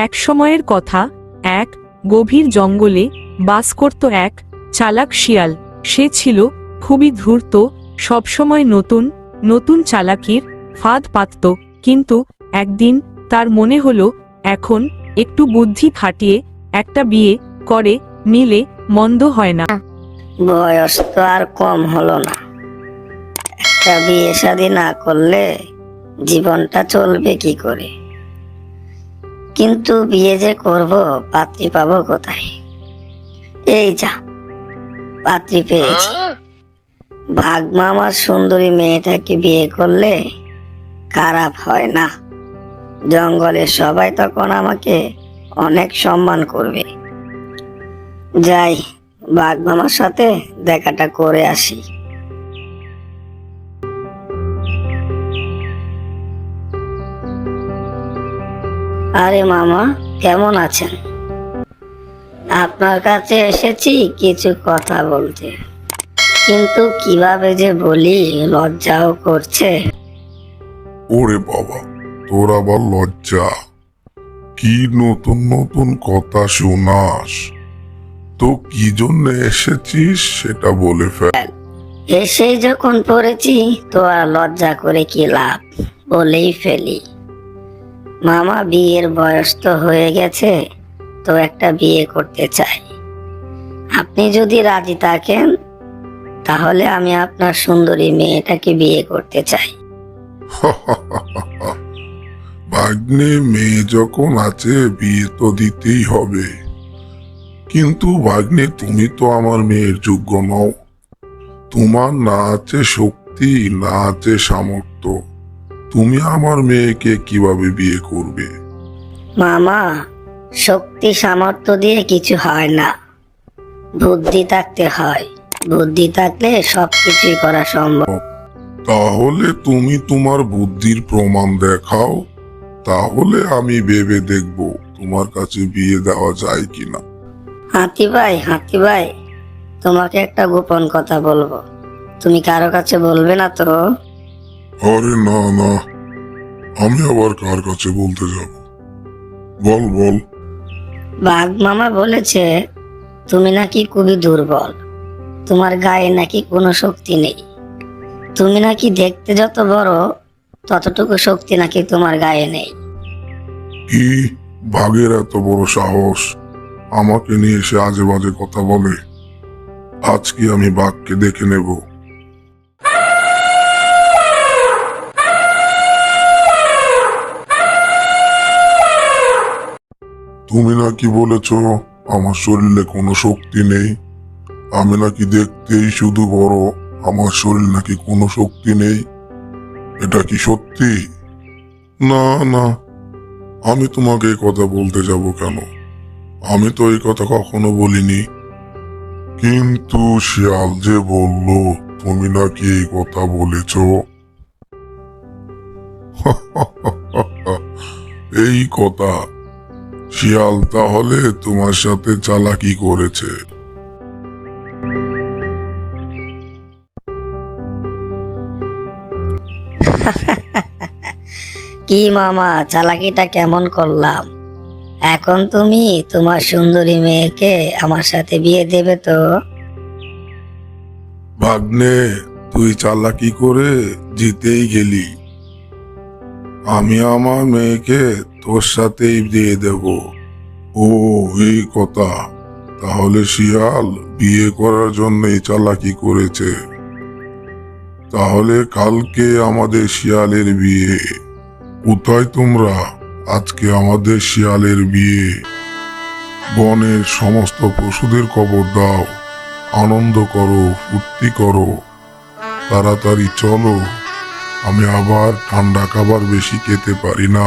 এক সময়ের কথা, এক গভীর জঙ্গলে বাস করত এক চালাক শিয়াল। সে ছিল খুবই ধূর্ত, সবসময় নতুন নতুন চালাকির ফাঁদ পাতত। কিন্তু একদিন তার মনে হলো, এখন একটু বুদ্ধি খাটিয়ে একটা বিয়ে করে নিলে মন্দ হয় না। বয়স তো আর কম হলো না, একটা বিয়ে শাদী না করলে জীবনটা চলবে কি করে? কিন্তু বিয়ে যে করব, পাত্রী পাবো কোথায়? এই যা, পাত্রী পেয়েছি। ভাগ্য আমার সুন্দরী মেয়েটাকে বিয়ে করলে খারাপ হয় না। জঙ্গলের সবাই তখন আমাকে অনেক সম্মান করবে। যাই, বাঘ মামার সাথে দেখাটা করে আসি। আরে মামা, কেমন আছেন? আপনার কাছে এসেছি কিছু কথা বলতে, কিন্তু কিভাবে যে বলি, লজ্জাও করছে। ওরে বাবা, তোর আবার লজ্জা? কি নতুন নতুন কথা শোনাস? তো কি জন্য এসেছিস সেটা বলে ফেল। এসেই যখন পড়েছি তো আর লজ্জা করে কি লাভ, বলেই ফেলি। মামা, বিয়ের বয়স তো হয়ে গেছে, তো একটা বিয়ে করতে চাই। আপনি যদি রাজি থাকেন তাহলে আমি আপনার সুন্দরী মেয়েটাকে বিয়ে করতে চাই। ভাগ্নে, মেয়ে যখন আছে বিয়ে তো দিতেই হবে। কিন্তু ভাগ্নে, তুমি তো আমার মেয়ের যোগ্য নও। তোমার না আছে শক্তি, না আছে সামর্থ্য। তুমি আমার মেয়েকে কিভাবে বিয়ে করবে? মামা, শক্তি সামর্থ্য দিয়ে কিছু হয় না, বুদ্ধি থাকতে হয়। বুদ্ধি থাকলে সবকিছুই করা সম্ভব। তাহলে তুমি তোমার বুদ্ধির প্রমাণ দেখাও, তাহলে আমি ভেবে দেখব তোমার কাছে বিয়ে দেওয়া যায় কিনা। হাতি ভাই, তোমাকে একটা গোপন কথা বলবো, তুমি কারো কাছে বলবে না তো? আরে না না, আমি আবার কার কাছে বলতে যাব? বল বল। বাঘ মামা বলেছে তুমি নাকি খুবই দুর্বল, তোমার গায়ে নাকি কোনো শক্তি নেই। তুমি নাকি দেখতে যত বড়, ততটুকু শক্তি নাকি তোমার গায়ে নেই। কি? বাঘের এত বড় সাহস আমাকে নিয়ে এসে আজে বাজে কথা বলে? আজকে আমি বাঘকে দেখে নেব। তুমি নাকি বলেছ আমার শরীরে কোনো শক্তি নেই, আমি নাকি দেখতেই শুধু বড়, আমার শরীর নাকি কোনো শক্তি নেই। এটা কি সত্যি? না না, আমি তোমাকে এই কথা বলতে যাব কেন? আমি তো এই কথা কখনো বলিনি। কিন্তু শিয়াল যে বলল তুমি নাকি এই কথা বলেছ। এই কথা? শিয়াল তাহলে তোমার সাথে চালাকি করেছে? কি মামা, চালাকিটা কেমন করলাম? এখন তুমি তোমার সুন্দরী মেয়েকে আমার সাথে বিয়ে দেবে তো? ভাগ্নে, তুই চালাকি করে জিতেই গেলি। আমি আমার মেয়েকে তোর সাথেই দিয়ে দেব। ও, এই কথা? তাহলে শিয়াল বিয়ে করার জন্যই চালাকি করেছে। তাহলে কালকে আমাদের শিয়ালের বিয়ে। কোথায় তোমরা? আজকে আমাদের শিয়ালের বিয়ে। বনের সমস্ত পশুদের খবর দাও, আনন্দ করো, ফুর্তি করো, তাড়াতাড়ি চলো। আমি আবার ঠান্ডা খাবার বেশি খেতে পারি না।